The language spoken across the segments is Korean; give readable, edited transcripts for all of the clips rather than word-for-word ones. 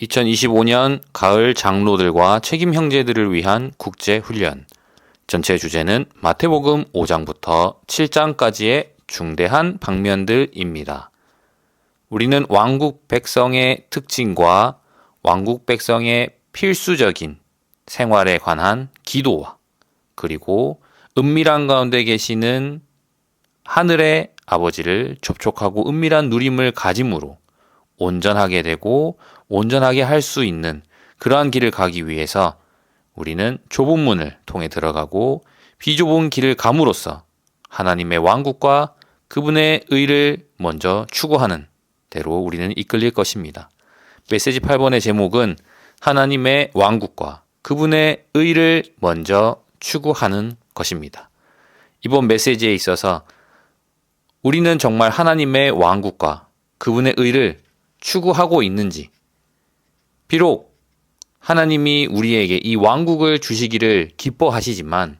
2025년 가을 장로들과 책임 형제들을 위한 국제 훈련. 전체 주제는 마태복음 5장부터 7장까지의 중대한 방면들입니다. 우리는 왕국 백성의 특징과 왕국 백성의 필수적인 생활에 관한 기도와 그리고 은밀한 가운데 계시는 하늘의 아버지를 접촉하고 은밀한 누림을 가짐으로 온전하게 되고 온전하게 할 수 있는 그러한 길을 가기 위해서 우리는 좁은 문을 통해 들어가고 비좁은 길을 감으로써 하나님의 왕국과 그분의 의를 먼저 추구하는 대로 우리는 이끌릴 것입니다. 메시지 8번의 제목은 하나님의 왕국과 그분의 의를 먼저 추구하는 것입니다. 이번 메시지에 있어서 우리는 정말 하나님의 왕국과 그분의 의를 추구하고 있는지, 비록 하나님이 우리에게 이 왕국을 주시기를 기뻐하시지만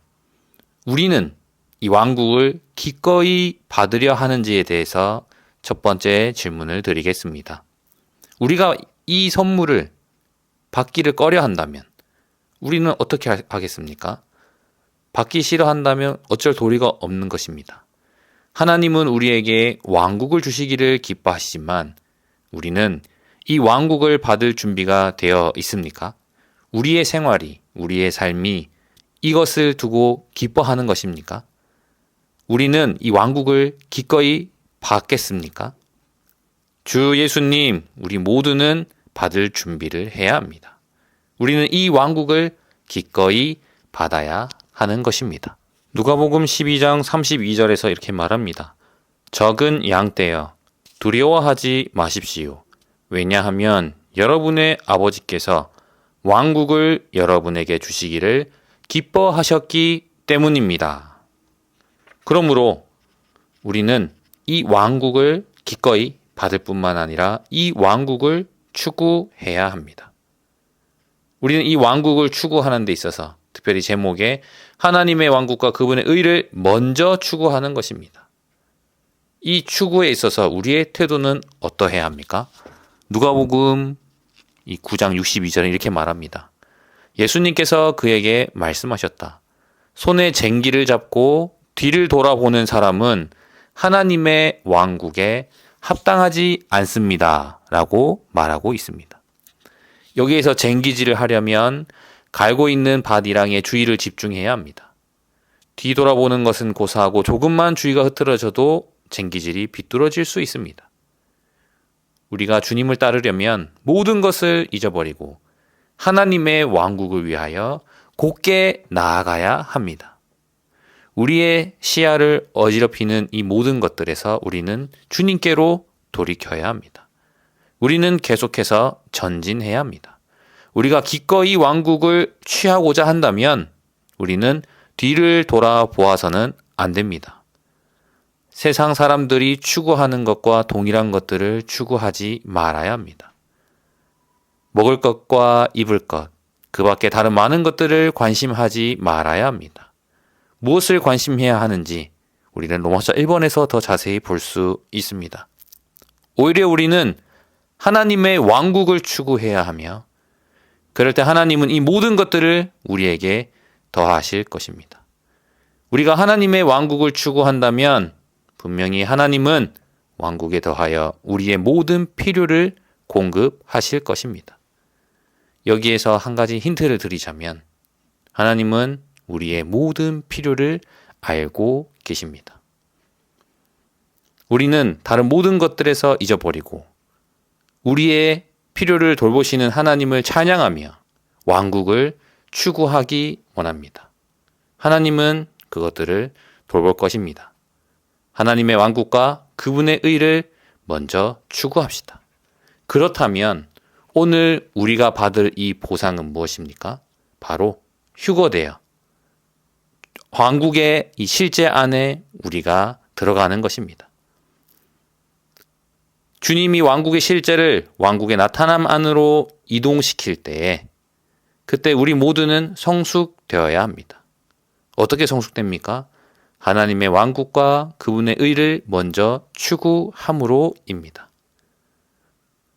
우리는 이 왕국을 기꺼이 받으려 하는지에 대해서 첫 번째 질문을 드리겠습니다. 우리가 이 선물을 받기를 꺼려 한다면 우리는 어떻게 하겠습니까? 받기 싫어한다면 어쩔 도리가 없는 것입니다. 하나님은 우리에게 왕국을 주시기를 기뻐하시지만 우리는 이 왕국을 받을 준비가 되어 있습니까? 우리의 생활이, 우리의 삶이 이것을 두고 기뻐하는 것입니까? 우리는 이 왕국을 기꺼이 받겠습니까? 주 예수님, 우리 모두는 받을 준비를 해야 합니다. 우리는 이 왕국을 기꺼이 받아야 하는 것입니다. 누가복음 12장 32절에서 이렇게 말합니다. 적은 양떼여 두려워하지 마십시오. 왜냐하면 여러분의 아버지께서 왕국을 여러분에게 주시기를 기뻐하셨기 때문입니다. 그러므로 우리는 이 왕국을 기꺼이 받을 뿐만 아니라 이 왕국을 추구해야 합니다. 우리는 이 왕국을 추구하는 데 있어서 특별히 제목에 하나님의 왕국과 그분의 의를 먼저 추구하는 것입니다. 이 추구에 있어서 우리의 태도는 어떠해야 합니까? 누가복음 9장 62절에 이렇게 말합니다. 예수님께서 그에게 말씀하셨다. 손에 쟁기를 잡고 뒤를 돌아보는 사람은 하나님의 왕국에 합당하지 않습니다. 라고 말하고 있습니다. 여기에서 쟁기질을 하려면 갈고 있는 밭이랑의 주의를 집중해야 합니다. 뒤돌아보는 것은 고사하고 조금만 주의가 흐트러져도 쟁기질이 비뚤어질 수 있습니다. 우리가 주님을 따르려면 모든 것을 잊어버리고 하나님의 왕국을 위하여 곧게 나아가야 합니다. 우리의 시야를 어지럽히는 이 모든 것들에서 우리는 주님께로 돌이켜야 합니다. 우리는 계속해서 전진해야 합니다. 우리가 기꺼이 왕국을 취하고자 한다면 우리는 뒤를 돌아보아서는 안 됩니다. 세상 사람들이 추구하는 것과 동일한 것들을 추구하지 말아야 합니다. 먹을 것과 입을 것, 그 밖에 다른 많은 것들을 관심하지 말아야 합니다. 무엇을 관심해야 하는지 우리는 로마서 1번에서 더 자세히 볼 수 있습니다. 오히려 우리는 하나님의 왕국을 추구해야 하며 그럴 때 하나님은 이 모든 것들을 우리에게 더하실 것입니다. 우리가 하나님의 왕국을 추구한다면 분명히 하나님은 왕국에 더하여 우리의 모든 필요를 공급하실 것입니다. 여기에서 한 가지 힌트를 드리자면 하나님은 우리의 모든 필요를 알고 계십니다. 우리는 다른 모든 것들에서 잊어버리고 우리의 필요를 돌보시는 하나님을 찬양하며 왕국을 추구하기 원합니다. 하나님은 그것들을 돌볼 것입니다. 하나님의 왕국과 그분의 의를 먼저 추구합시다. 그렇다면 오늘 우리가 받을 이 보상은 무엇입니까? 바로 휴거되어 왕국의 이 실제 안에 우리가 들어가는 것입니다. 주님이 왕국의 실제를 왕국의 나타남 안으로 이동시킬 때에 그때 우리 모두는 성숙되어야 합니다. 어떻게 성숙됩니까? 하나님의 왕국과 그분의 의를 먼저 추구함으로입니다.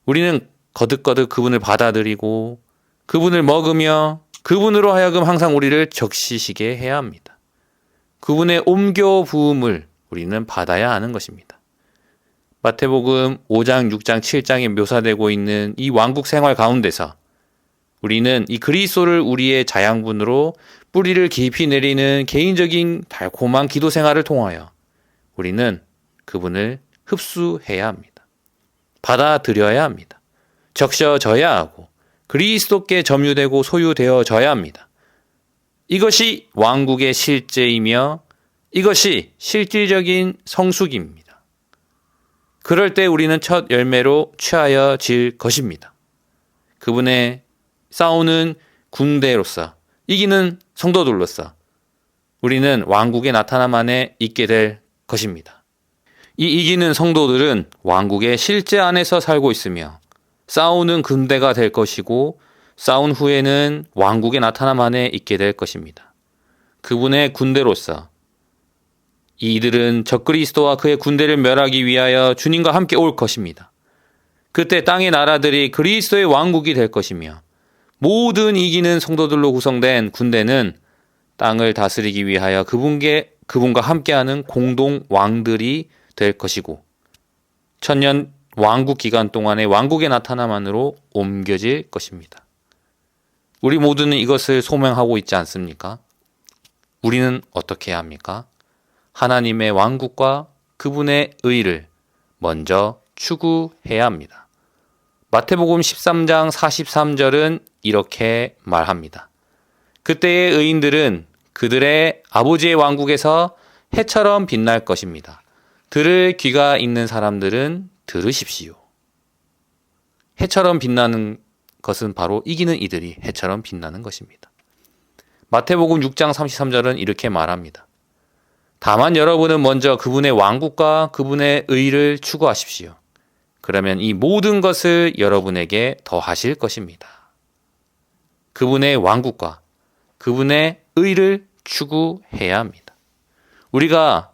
우리는 거듭거듭 그분을 받아들이고 그분을 먹으며 그분으로 하여금 항상 우리를 적시시게 해야 합니다. 그분의 옮겨 부음을 우리는 받아야 하는 것입니다. 마태복음 5장, 6장, 7장에 묘사되고 있는 이 왕국 생활 가운데서 우리는 이 그리스도를 우리의 자양분으로 뿌리를 깊이 내리는 개인적인 달콤한 기도 생활을 통하여 우리는 그분을 흡수해야 합니다. 받아들여야 합니다. 적셔져야 하고 그리스도께 점유되고 소유되어져야 합니다. 이것이 왕국의 실제이며 이것이 실질적인 성숙입니다. 그럴 때 우리는 첫 열매로 취하여질 것입니다. 그분의 싸우는 군대로서 이기는 성도들로서 우리는 왕국의 나타남 안에 있게 될 것입니다. 이 이기는 성도들은 왕국의 실제 안에서 살고 있으며 싸우는 군대가 될 것이고 싸운 후에는 왕국의 나타남 안에 있게 될 것입니다. 그분의 군대로서 이들은 적그리스도와 그의 군대를 멸하기 위하여 주님과 함께 올 것입니다. 그때 땅의 나라들이 그리스도의 왕국이 될 것이며 모든 이기는 성도들로 구성된 군대는 땅을 다스리기 위하여 그분과 함께하는 공동 왕들이 될 것이고 천년 왕국 기간 동안의 왕국의 나타남만으로 옮겨질 것입니다. 우리 모두는 이것을 소명하고 있지 않습니까? 우리는 어떻게 해야 합니까? 하나님의 왕국과 그분의 의를 먼저 추구해야 합니다. 마태복음 13장 43절은 이렇게 말합니다. 그때의 의인들은 그들의 아버지의 왕국에서 해처럼 빛날 것입니다. 들을 귀가 있는 사람들은 들으십시오. 해처럼 빛나는 것은 바로 이기는 이들이 해처럼 빛나는 것입니다. 마태복음 6장 33절은 이렇게 말합니다. 다만 여러분은 먼저 그분의 왕국과 그분의 의를 추구하십시오. 그러면 이 모든 것을 여러분에게 더하실 것입니다. 그분의 왕국과 그분의 의를 추구해야 합니다. 우리가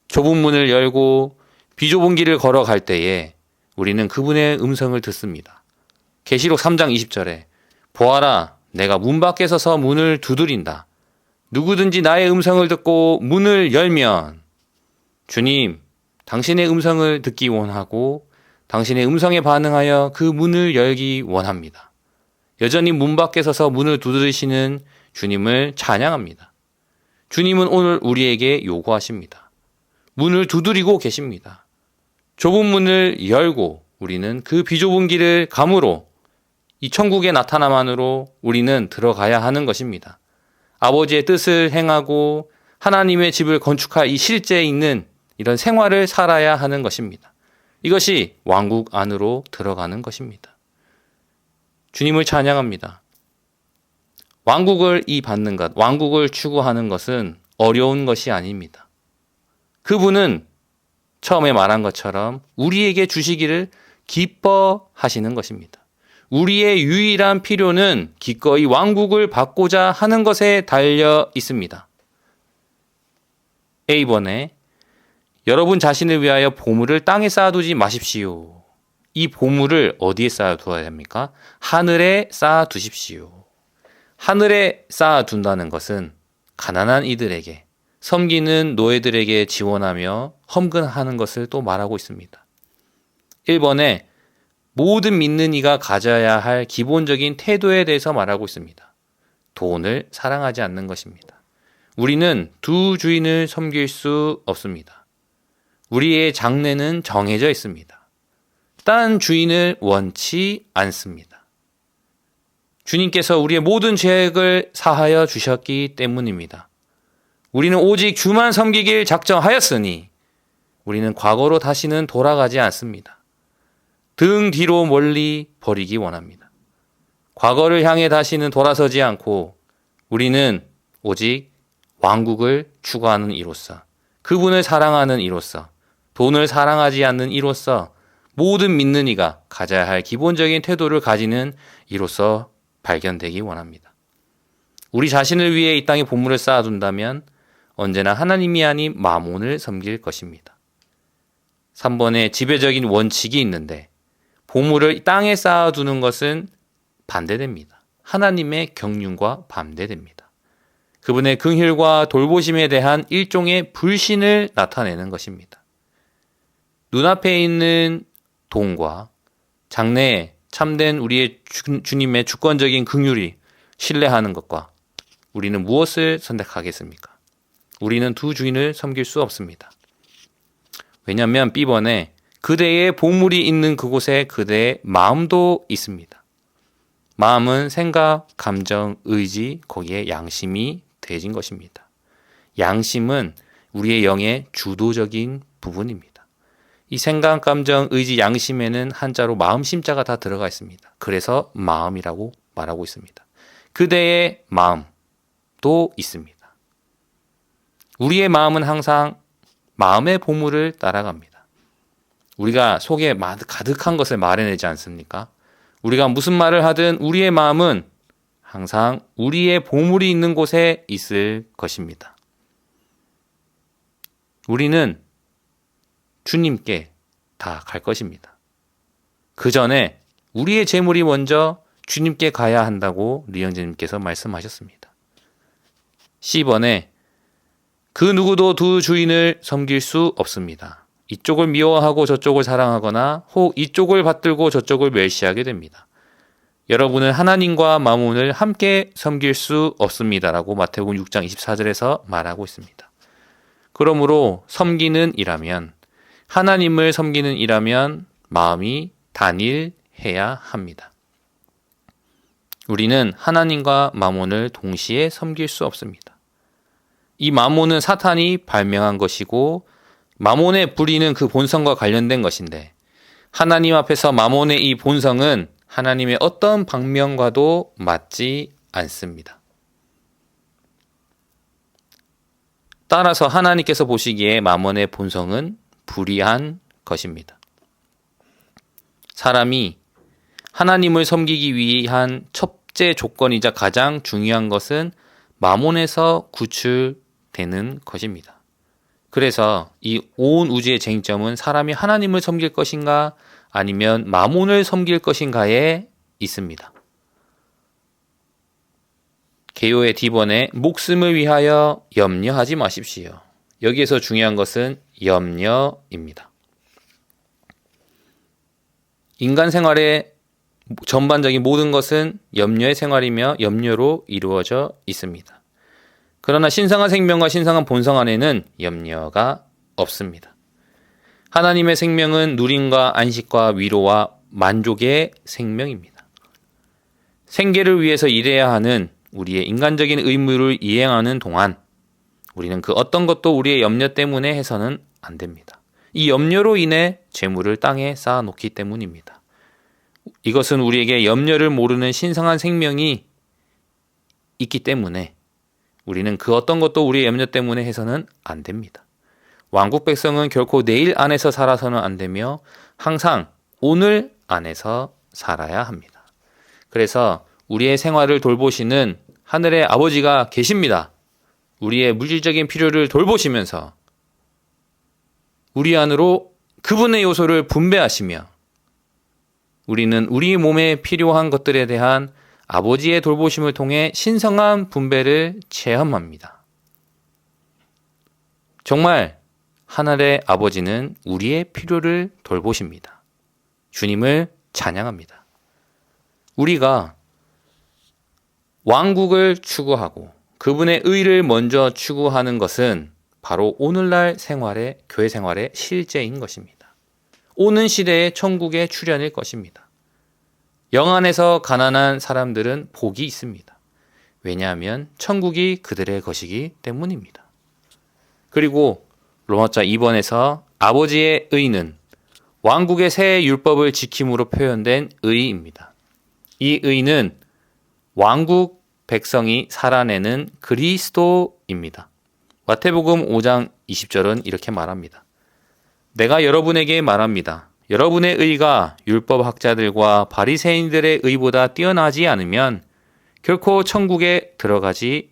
좁은 문을 열고 비좁은 길을 걸어갈 때에 우리는 그분의 음성을 듣습니다. 계시록 3장 20절에 보아라, 내가 문 밖에 서서 문을 두드린다. 누구든지 나의 음성을 듣고 문을 열면 주님, 당신의 음성을 듣기 원하고 당신의 음성에 반응하여 그 문을 열기 원합니다. 여전히 문 밖에 서서 문을 두드리시는 주님을 찬양합니다. 주님은 오늘 우리에게 요구하십니다. 문을 두드리고 계십니다. 좁은 문을 열고 우리는 그 비좁은 길을 감으로 이 천국의 나타남만으로 우리는 들어가야 하는 것입니다. 아버지의 뜻을 행하고 하나님의 집을 건축할 이 실제에 있는 이런 생활을 살아야 하는 것입니다. 이것이 왕국 안으로 들어가는 것입니다. 주님을 찬양합니다. 왕국을 받는 것, 왕국을 추구하는 것은 어려운 것이 아닙니다. 그분은 처음에 말한 것처럼 우리에게 주시기를 기뻐하시는 것입니다. 우리의 유일한 필요는 기꺼이 왕국을 받고자 하는 것에 달려 있습니다. A번에 여러분 자신을 위하여 보물을 땅에 쌓아두지 마십시오. 이 보물을 어디에 쌓아두어야 합니까? 하늘에 쌓아두십시오. 하늘에 쌓아둔다는 것은 가난한 이들에게, 섬기는 노예들에게 지원하며 헌금하는 것을 또 말하고 있습니다. 1번에 모든 믿는 이가 가져야 할 기본적인 태도에 대해서 말하고 있습니다. 돈을 사랑하지 않는 것입니다. 우리는 두 주인을 섬길 수 없습니다. 우리의 장래는 정해져 있습니다. 딴 주인을 원치 않습니다. 주님께서 우리의 모든 죄악을 사하여 주셨기 때문입니다. 우리는 오직 주만 섬기길 작정하였으니 우리는 과거로 다시는 돌아가지 않습니다. 등 뒤로 멀리 버리기 원합니다. 과거를 향해 다시는 돌아서지 않고 우리는 오직 왕국을 추구하는 이로써, 그분을 사랑하는 이로써, 돈을 사랑하지 않는 이로써 모든 믿는 이가 가져야 할 기본적인 태도를 가지는 이로써 발견되기 원합니다. 우리 자신을 위해 이 땅에 보물을 쌓아둔다면 언제나 하나님이 아닌 마몬을 섬길 것입니다. 3번에 지배적인 원칙이 있는데 보물을 땅에 쌓아두는 것은 반대됩니다. 하나님의 경륜과 반대됩니다. 그분의 긍휼과 돌보심에 대한 일종의 불신을 나타내는 것입니다. 눈앞에 있는 돈과 장래에 참된 우리의 주님의 주권적인 긍휼이 신뢰하는 것과 우리는 무엇을 선택하겠습니까? 우리는 두 주인을 섬길 수 없습니다. 왜냐하면 B번에 그대의 보물이 있는 그곳에 그대의 마음도 있습니다. 마음은 생각, 감정, 의지, 거기에 양심이 더해진 것입니다. 양심은 우리의 영의 주도적인 부분입니다. 이 생각, 감정, 의지, 양심에는 한자로 마음심자가 다 들어가 있습니다. 그래서 마음이라고 말하고 있습니다. 그대의 마음도 있습니다. 우리의 마음은 항상 마음의 보물을 따라갑니다. 우리가 속에 가득한 것을 말해내지 않습니까? 우리가 무슨 말을 하든 우리의 마음은 항상 우리의 보물이 있는 곳에 있을 것입니다. 우리는 주님께 다 갈 것입니다. 그 전에 우리의 재물이 먼저 주님께 가야 한다고 류영재님께서 말씀하셨습니다. C번에 그 누구도 두 주인을 섬길 수 없습니다. 이쪽을 미워하고 저쪽을 사랑하거나 혹 이쪽을 받들고 저쪽을 멸시하게 됩니다. 여러분은 하나님과 마몬을 함께 섬길 수 없습니다라고 마태복음 6장 24절에서 말하고 있습니다. 그러므로 섬기는 이라면, 하나님을 섬기는 이라면 마음이 단일해야 합니다. 우리는 하나님과 마몬을 동시에 섬길 수 없습니다. 이 마몬은 사탄이 발명한 것이고 마몬의 불의는 그 본성과 관련된 것인데, 하나님 앞에서 마몬의 이 본성은 하나님의 어떤 방명과도 맞지 않습니다. 따라서 하나님께서 보시기에 마몬의 본성은 불의한 것입니다. 사람이 하나님을 섬기기 위한 첫째 조건이자 가장 중요한 것은 마몬에서 구출되는 것입니다. 그래서 이 온 우주의 쟁점은 사람이 하나님을 섬길 것인가 아니면 마몬을 섬길 것인가에 있습니다. 개요의 D번에 목숨을 위하여 염려하지 마십시오. 여기에서 중요한 것은 염려입니다. 인간 생활의 전반적인 모든 것은 염려의 생활이며 염려로 이루어져 있습니다. 그러나 신성한 생명과 신성한 본성 안에는 염려가 없습니다. 하나님의 생명은 누림과 안식과 위로와 만족의 생명입니다. 생계를 위해서 일해야 하는 우리의 인간적인 의무를 이행하는 동안 우리는 그 어떤 것도 우리의 염려 때문에 해서는 안 됩니다. 이 염려로 인해 재물을 땅에 쌓아놓기 때문입니다. 이것은 우리에게 염려를 모르는 신성한 생명이 있기 때문에 우리는 그 어떤 것도 우리의 염려 때문에 해서는 안 됩니다. 왕국 백성은 결코 내일 안에서 살아서는 안 되며 항상 오늘 안에서 살아야 합니다. 그래서 우리의 생활을 돌보시는 하늘의 아버지가 계십니다. 우리의 물질적인 필요를 돌보시면서 우리 안으로 그분의 요소를 분배하시며 우리는 우리 몸에 필요한 것들에 대한 아버지의 돌보심을 통해 신성한 분배를 체험합니다. 정말 하늘의 아버지는 우리의 필요를 돌보십니다. 주님을 찬양합니다. 우리가 왕국을 추구하고 그분의 의를 먼저 추구하는 것은 바로 오늘날 생활의 교회 생활의 실제인 것입니다. 오는 시대의 천국의 출현일 것입니다. 영 안에서 가난한 사람들은 복이 있습니다. 왜냐하면 천국이 그들의 것이기 때문입니다. 그리고 로마자 2번에서 아버지의 의는 왕국의 새 율법을 지킴으로 표현된 의입니다. 이 의는 왕국 백성이 살아내는 그리스도입니다. 마태복음 5장 20절은 이렇게 말합니다. 내가 여러분에게 말합니다. 여러분의 의가 율법학자들과 바리새인들의 의보다 뛰어나지 않으면 결코 천국에 들어가지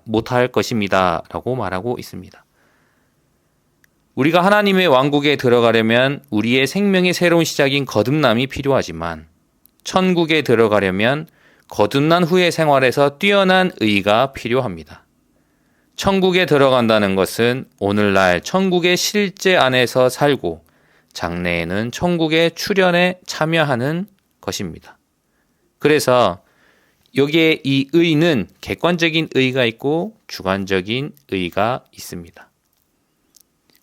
못할 것입니다. 라고 말하고 있습니다. 우리가 하나님의 왕국에 들어가려면 우리의 생명의 새로운 시작인 거듭남이 필요하지만 천국에 들어가려면 거듭난 후의 생활에서 뛰어난 의가 필요합니다. 천국에 들어간다는 것은 오늘날 천국의 실제 안에서 살고 장래에는 천국의 출현에 참여하는 것입니다. 그래서 여기에 이 의는 객관적인 의가 있고 주관적인 의가 있습니다.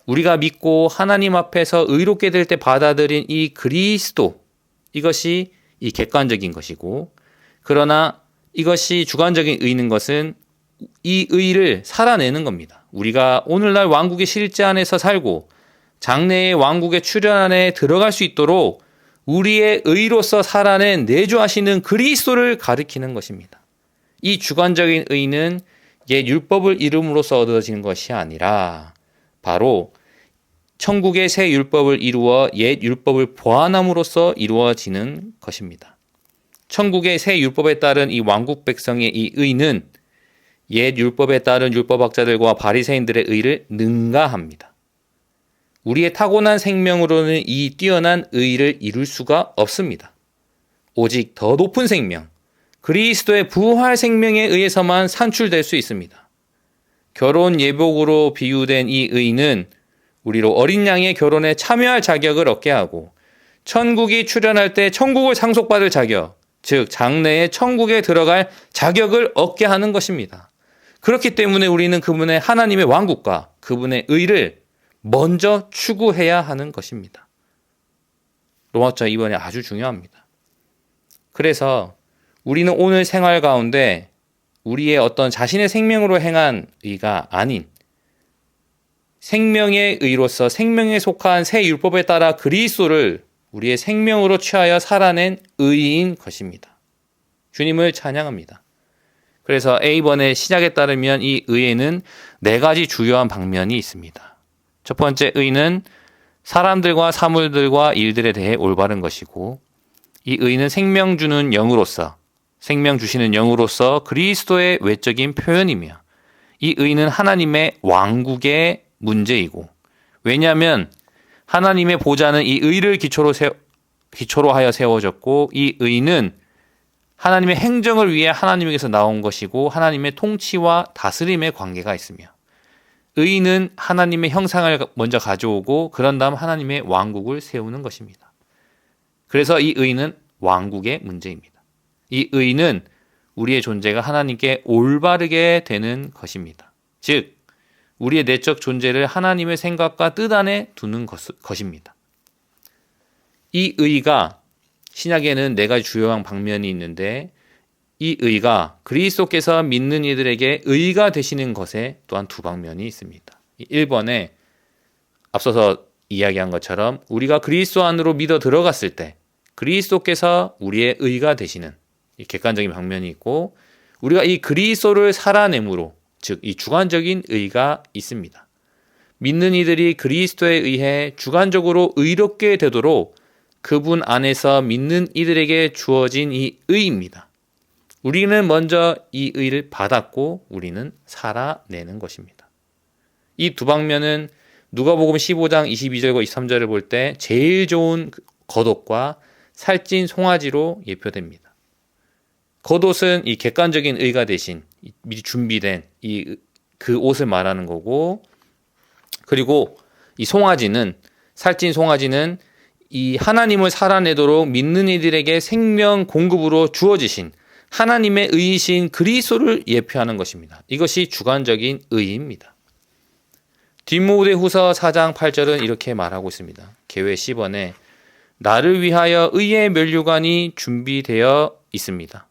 우리가 믿고 하나님 앞에서 의롭게 될 때 받아들인 이 그리스도, 이것이 이 객관적인 것이고, 그러나 이것이 주관적인 의는 것은 이 의를 살아내는 겁니다. 우리가 오늘날 왕국의 실제 안에서 살고 장래의 왕국의 출현 안에 들어갈 수 있도록 우리의 의로서 살아낸 내주하시는 그리스도를 가리키는 것입니다. 이 주관적인 의는 옛 율법을 이름으로써 얻어지는 것이 아니라 바로 천국의 새 율법을 이루어 옛 율법을 보완함으로써 이루어지는 것입니다. 천국의 새 율법에 따른 이 왕국 백성의 이 의는 옛 율법에 따른 율법학자들과 바리새인들의 의를 능가합니다. 우리의 타고난 생명으로는 이 뛰어난 의를 이룰 수가 없습니다. 오직 더 높은 생명, 그리스도의 부활 생명에 의해서만 산출될 수 있습니다. 결혼 예복으로 비유된 이 의는 우리로 어린 양의 결혼에 참여할 자격을 얻게 하고 천국이 출현할 때 천국을 상속받을 자격, 즉 장래에 천국에 들어갈 자격을 얻게 하는 것입니다. 그렇기 때문에 우리는 그분의 하나님의 왕국과 그분의 의를 먼저 추구해야 하는 것입니다. 로마서 2번이 아주 중요합니다. 그래서 우리는 오늘 생활 가운데 우리의 어떤 자신의 생명으로 행한 의가 아닌 생명의 의로서 생명에 속한 새 율법에 따라 그리스도를 우리의 생명으로 취하여 살아낸 의인 것입니다. 주님을 찬양합니다. 그래서 A번의 시작에 따르면 이 의에는 4가지 주요한 방면이 있습니다. 첫 번째 의는 사람들과 사물들과 일들에 대해 올바른 것이고, 이 의는 생명 주는 영으로서, 생명 주시는 영으로서 그리스도의 외적인 표현이며, 이 의는 하나님의 왕국의 문제이고, 왜냐하면 하나님의 보좌는 이 의를 기초로 하여 세워졌고, 이 의는 하나님의 행정을 위해 하나님에게서 나온 것이고 하나님의 통치와 다스림의 관계가 있으며, 의는 하나님의 형상을 먼저 가져오고 그런 다음 하나님의 왕국을 세우는 것입니다. 그래서 이 의는 왕국의 문제입니다. 이 의는 우리의 존재가 하나님께 올바르게 되는 것입니다. 즉 우리의 내적 존재를 하나님의 생각과 뜻 안에 두는 것입니다. 이 의가 신약에는 4가지 주요한 방면이 있는데, 이 의가 그리스도께서 믿는 이들에게 의가 되시는 것에 또한 2방면이 있습니다. 1번에 앞서서 이야기한 것처럼 우리가 그리스도 안으로 믿어 들어갔을 때 그리스도께서 우리의 의가 되시는 이 객관적인 방면이 있고, 우리가 이 그리스도를 살아내므로, 즉 이 주관적인 의가 있습니다. 믿는 이들이 그리스도에 의해 주관적으로 의롭게 되도록 그분 안에서 믿는 이들에게 주어진 이 의입니다. 우리는 먼저 이 의를 받았고 우리는 살아내는 것입니다. 이 2방면은 누가복음 15장 22절과 23절을 볼 때 제일 좋은 겉옷과 살찐 송아지로 예표됩니다. 겉옷은 이 객관적인 의가 대신 미리 준비된 그 옷을 말하는 거고, 그리고 이 송아지는, 살찐 송아지는 이 하나님을 살아내도록 믿는 이들에게 생명 공급으로 주어지신 하나님의 의이신 그리스도를 예표하는 것입니다. 이것이 주관적인 의입니다. 디모데후서 4장 8절은 이렇게 말하고 있습니다. 계회 10원에 나를 위하여 의의 면류관이 준비되어 있습니다.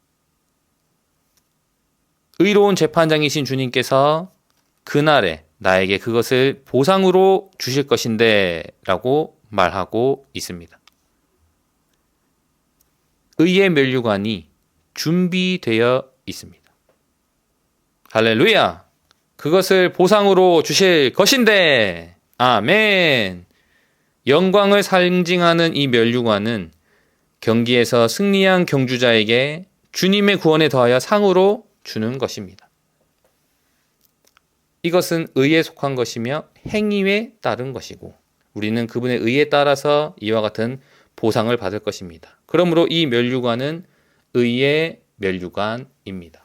의로운 재판장이신 주님께서 그날에 나에게 그것을 보상으로 주실 것인데 라고 말하고 있습니다. 의의 면류관이 준비되어 있습니다. 할렐루야! 그것을 보상으로 주실 것인데, 아멘! 영광을 상징하는 이 면류관은 경기에서 승리한 경주자에게 주님의 구원에 더하여 상으로 주는 것입니다. 이것은 의에 속한 것이며 행위에 따른 것이고 우리는 그분의 의에 따라서 이와 같은 보상을 받을 것입니다. 그러므로 이 면류관은 의의 면류관입니다.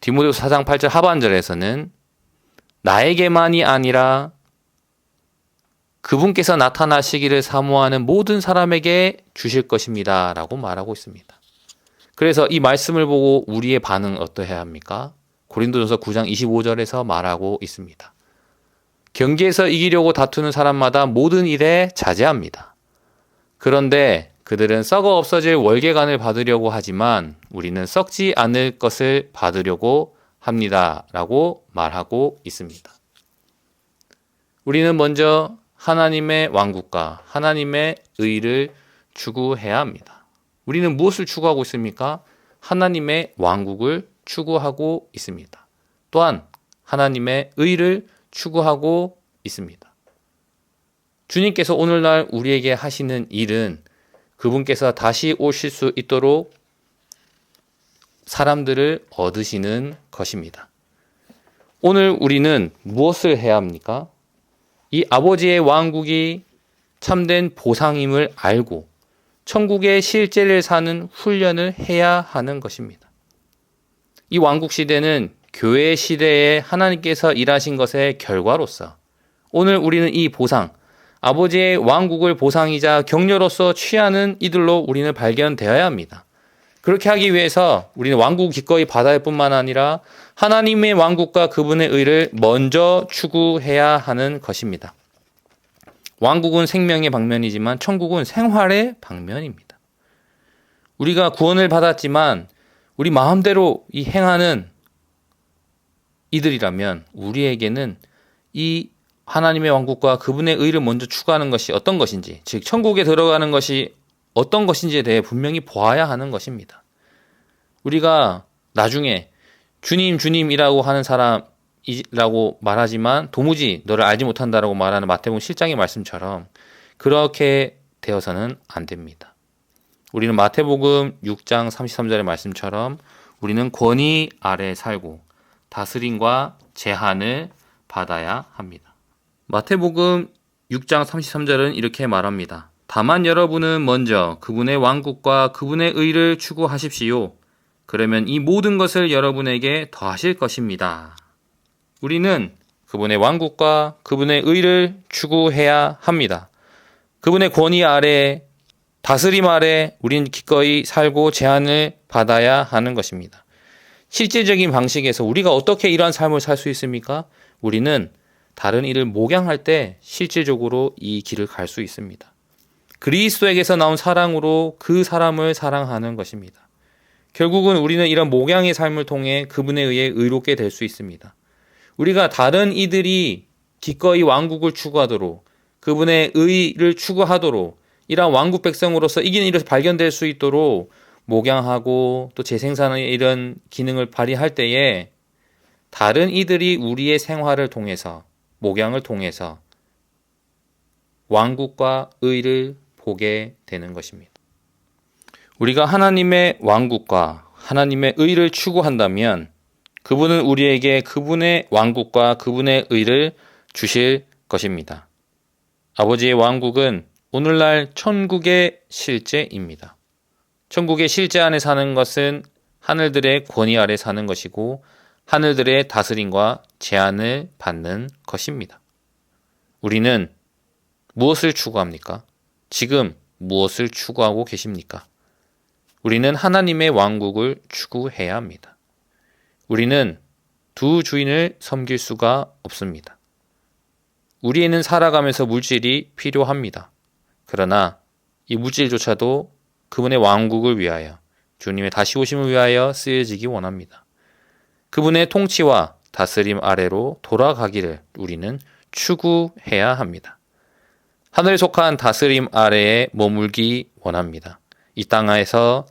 디모데후서 4장 8절 하반절에서는 나에게만이 아니라 그분께서 나타나시기를 사모하는 모든 사람에게 주실 것입니다 라고 말하고 있습니다. 그래서 이 말씀을 보고 우리의 반응은 어떠해야 합니까? 고린도전서 9장 25절에서 말하고 있습니다. 경기에서 이기려고 다투는 사람마다 모든 일에 자제합니다. 그런데 그들은 썩어 없어질 월계관을 받으려고 하지만 우리는 썩지 않을 것을 받으려고 합니다 라고 말하고 있습니다. 우리는 먼저 하나님의 왕국과 하나님의 의를 추구해야 합니다. 우리는 무엇을 추구하고 있습니까? 하나님의 왕국을 추구하고 있습니다. 또한 하나님의 의를 추구하고 있습니다. 주님께서 오늘날 우리에게 하시는 일은 그분께서 다시 오실 수 있도록 사람들을 얻으시는 것입니다. 오늘 우리는 무엇을 해야 합니까? 이 아버지의 왕국이 참된 보상임을 알고 천국의 실제를 사는 훈련을 해야 하는 것입니다. 이 왕국 시대는 교회 시대에 하나님께서 일하신 것의 결과로서 오늘 우리는 이 보상, 아버지의 왕국을 보상이자 격려로서 취하는 이들로 우리는 발견되어야 합니다. 그렇게 하기 위해서 우리는 왕국 기꺼이 받아야 할 뿐만 아니라 하나님의 왕국과 그분의 의를 먼저 추구해야 하는 것입니다. 왕국은 생명의 방면이지만 천국은 생활의 방면입니다. 우리가 구원을 받았지만 우리 마음대로 이 행하는 이들이라면 우리에게는 이 하나님의 왕국과 그분의 의를 먼저 추구하는 것이 어떤 것인지, 즉 천국에 들어가는 것이 어떤 것인지에 대해 분명히 보아야 하는 것입니다. 우리가 나중에 주님 주님이라고 하는 사람이라고 말하지만 도무지 너를 알지 못한다라고 말하는 마태복음 7장의 말씀처럼 그렇게 되어서는 안 됩니다. 우리는 마태복음 6장 33절의 말씀처럼 우리는 권위 아래 살고 다스림과 제한을 받아야 합니다. 마태복음 6장 33절은 이렇게 말합니다. 다만 여러분은 먼저 그분의 왕국과 그분의 의를 추구하십시오. 그러면 이 모든 것을 여러분에게 더하실 것입니다. 우리는 그분의 왕국과 그분의 의를 추구해야 합니다. 그분의 권위 아래, 다스림 아래 우리는 기꺼이 살고 제한을 받아야 하는 것입니다. 실제적인 방식에서 우리가 어떻게 이러한 삶을 살 수 있습니까? 우리는 다른 이를 목양할 때 실질적으로 이 길을 갈 수 있습니다. 그리스도에게서 나온 사랑으로 그 사람을 사랑하는 것입니다. 결국은 우리는 이런 목양의 삶을 통해 그분에 의해 의롭게 될 수 있습니다. 우리가 다른 이들이 기꺼이 왕국을 추구하도록 그분의 의를 추구하도록 이러한 왕국 백성으로서 이기는 일에서 발견될 수 있도록 목양하고 또 재생산의 이런 기능을 발휘할 때에 다른 이들이 우리의 생활을 통해서 목양을 통해서 왕국과 의를 보게 되는 것입니다. 우리가 하나님의 왕국과 하나님의 의를 추구한다면 그분은 우리에게 그분의 왕국과 그분의 의를 주실 것입니다. 아버지의 왕국은 오늘날 천국의 실제입니다. 천국의 실제 안에 사는 것은 하늘들의 권위 아래 사는 것이고 하늘들의 다스림과 제한을 받는 것입니다. 우리는 무엇을 추구합니까? 지금 무엇을 추구하고 계십니까? 우리는 하나님의 왕국을 추구해야 합니다. 우리는 두 주인을 섬길 수가 없습니다. 우리에는 살아가면서 물질이 필요합니다. 그러나 이 물질조차도 그분의 왕국을 위하여 주님의 다시 오심을 위하여 쓰여지기 원합니다. 그분의 통치와 다스림 아래로 돌아가기를 우리는 추구해야 합니다. 하늘에 속한 다스림 아래에 머물기 원합니다. 이 땅에서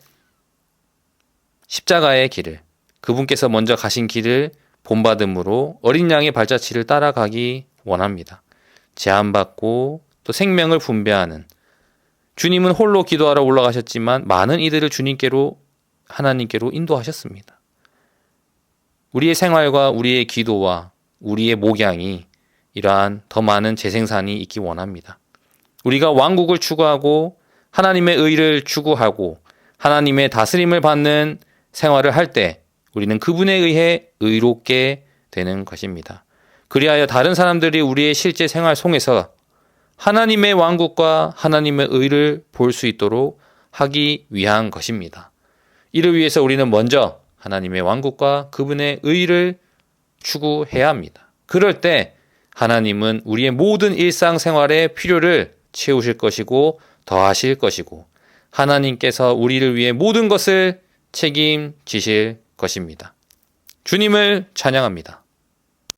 십자가의 길을 그분께서 먼저 가신 길을 본받음으로 어린 양의 발자취를 따라가기 원합니다. 제한받고 또 생명을 분배하는 주님은 홀로 기도하러 올라가셨지만 많은 이들을 주님께로 하나님께로 인도하셨습니다. 우리의 생활과 우리의 기도와 우리의 목양이 이러한 더 많은 재생산이 있기 원합니다. 우리가 왕국을 추구하고 하나님의 의를 추구하고 하나님의 다스림을 받는 생활을 할 때 우리는 그분에 의해 의롭게 되는 것입니다. 그리하여 다른 사람들이 우리의 실제 생활 속에서 하나님의 왕국과 하나님의 의를 볼 수 있도록 하기 위한 것입니다. 이를 위해서 우리는 먼저 하나님의 왕국과 그분의 의를 추구해야 합니다. 그럴 때 하나님은 우리의 모든 일상생활의 필요를 채우실 것이고 더하실 것이고 하나님께서 우리를 위해 모든 것을 책임지실 것입니다. 주님을 찬양합니다.